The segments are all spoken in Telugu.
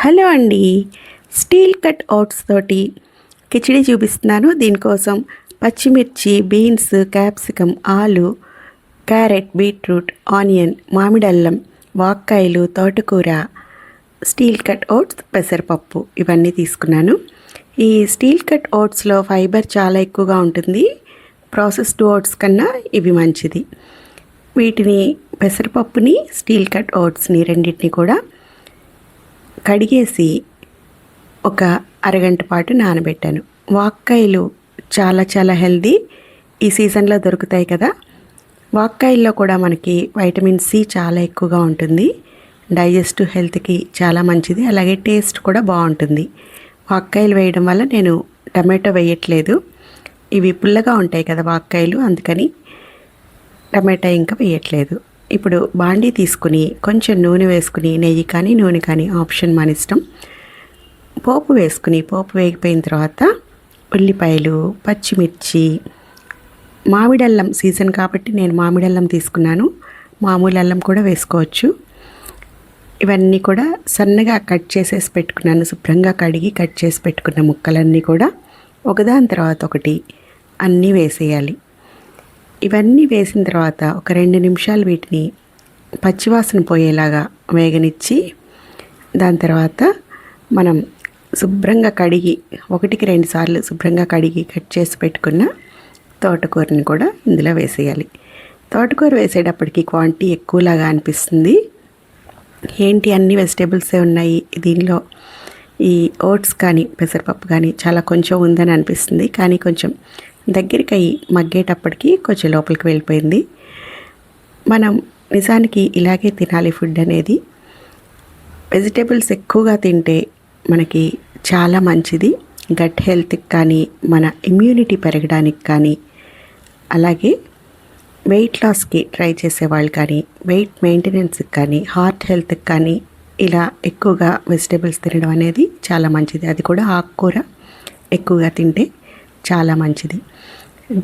హలో అండి, స్టీల్ కట్ ఓట్స్ తోటి కిచిడి చూపిస్తున్నాను. దీనికోసం పచ్చిమిర్చి, బీన్స్, క్యాప్సికమ్, ఆలు, క్యారెట్, బీట్రూట్, ఆనియన్, మామిడి అల్లం, వాక్కాయలు, తోటకూర, స్టీల్ కట్ ఓట్స్, పెసరపప్పు ఇవన్నీ తీసుకున్నాను. ఈ స్టీల్ కట్ ఓట్స్లో ఫైబర్ చాలా ఎక్కువగా ఉంటుంది. ప్రాసెస్డ్ ఓట్స్ కన్నా ఇవి మంచిది. వీటిని పెసరపప్పుని, స్టీల్ కట్ ఓట్స్ని రెండింటిని కూడా కడిగేసి ఒక అరగంట పాటు నానబెట్టాను. వాక్కాయలు చాలా చాలా హెల్దీ, ఈ సీజన్లో దొరుకుతాయి కదా. వాక్కాయల్లో కూడా మనకి వైటమిన్ సి చాలా ఎక్కువగా ఉంటుంది. డైజెస్టివ్ హెల్త్కి చాలా మంచిది, అలాగే టేస్ట్ కూడా బాగుంటుంది. వాక్కాయలు వేయడం వల్ల నేను టమాటో వేయట్లేదు. ఇవి పుల్లగా ఉంటాయి కదా వాక్కాయలు, అందుకని టమాటా ఇంకా వేయట్లేదు. ఇప్పుడు బాండీ తీసుకుని కొంచెం నూనె వేసుకుని, నెయ్యి కానీ నూనె కానీ ఆప్షన్ మన ఇష్టం, పోపు వేసుకుని, పోపు వేగిపోయిన తర్వాత ఉల్లిపాయలు, పచ్చిమిర్చి, మామిడల్లం సీజన్ కాబట్టి నేను మామిడల్లం తీసుకున్నాను. మామూలు అల్లం కూడా వేసుకోవచ్చు. ఇవన్నీ కూడా సన్నగా కట్ చేసేసి పెట్టుకున్నాను. శుభ్రంగా కడిగి కట్ చేసి పెట్టుకున్న ముక్కలన్నీ కూడా ఒకదాని తర్వాత ఒకటి అన్నీ వేసేయాలి. ఇవన్నీ వేసిన తర్వాత ఒక 2 నిమిషాలు వీటిని పచ్చివాసన పోయేలాగా వేగనిచ్చి, దాని తర్వాత మనం శుభ్రంగా కడిగి 1-2 సార్లు శుభ్రంగా కడిగి కట్ చేసి పెట్టుకున్న తోటకూరని కూడా ఇందులో వేసేయాలి. తోటకూర వేసేటప్పటికి క్వాంటిటీ ఎక్కువలాగా అనిపిస్తుంది. ఏంటి అన్ని వెజిటేబుల్సే ఉన్నాయి దీనిలో, ఈ ఓట్స్ కానీ పెసరపప్పు కానీ చాలా కొంచెం ఉందని అనిపిస్తుంది. కానీ కొంచెం దగ్గరికి అయ్యి మగ్గేటప్పటికి కొంచెం లోపలికి వెళ్ళిపోయింది. మనం నిజానికి ఇలాగే తినాలి. ఫుడ్ అనేది వెజిటేబుల్స్ ఎక్కువగా తింటే మనకి చాలా మంచిది. గట్ హెల్త్కి కానీ, మన ఇమ్యూనిటీ పెరగడానికి కానీ, అలాగే వెయిట్ లాస్కి ట్రై చేసేవాళ్ళు కానీ, వెయిట్ మెయింటెనెన్స్కి కానీ, హార్ట్ హెల్త్కి కానీ ఇలా ఎక్కువగా వెజిటేబుల్స్ తినడం అనేది చాలా మంచిది. అది కూడా ఆకుకూర ఎక్కువగా తింటే చాలా మంచిది.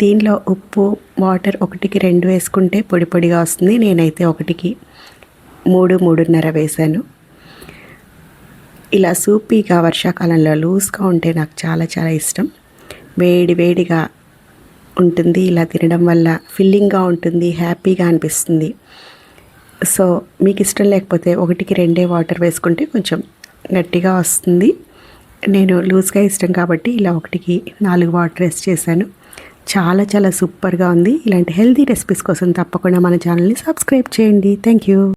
దీనిలో ఉప్పు, వాటర్ 1-2 వేసుకుంటే పొడి పొడిగా వస్తుంది. నేనైతే 1-3-3.5 వేసాను. ఇలా సూపీగా వర్షాకాలంలో లూజ్గా ఉంటే నాకు చాలా చాలా ఇష్టం. వేడి వేడిగా ఉంటుంది. ఇలా తినడం వల్ల ఫిల్లింగ్గా ఉంటుంది, హ్యాపీగా అనిపిస్తుంది. సో మీకు ఇష్టం లేకపోతే 1-2 వాటర్ వేసుకుంటే కొంచెం గట్టిగా వస్తుంది. నేను లూజ్గా ఇష్టం కాబట్టి ఇలా 1-4 వాటర్ వేసి చేశాను. చాలా చాలా సూపర్గా ఉంది. ఇలాంటి హెల్తీ రెసిపీస్ కోసం తప్పకుండా మన ఛానల్ని సబ్స్క్రైబ్ చేయండి. Thank you.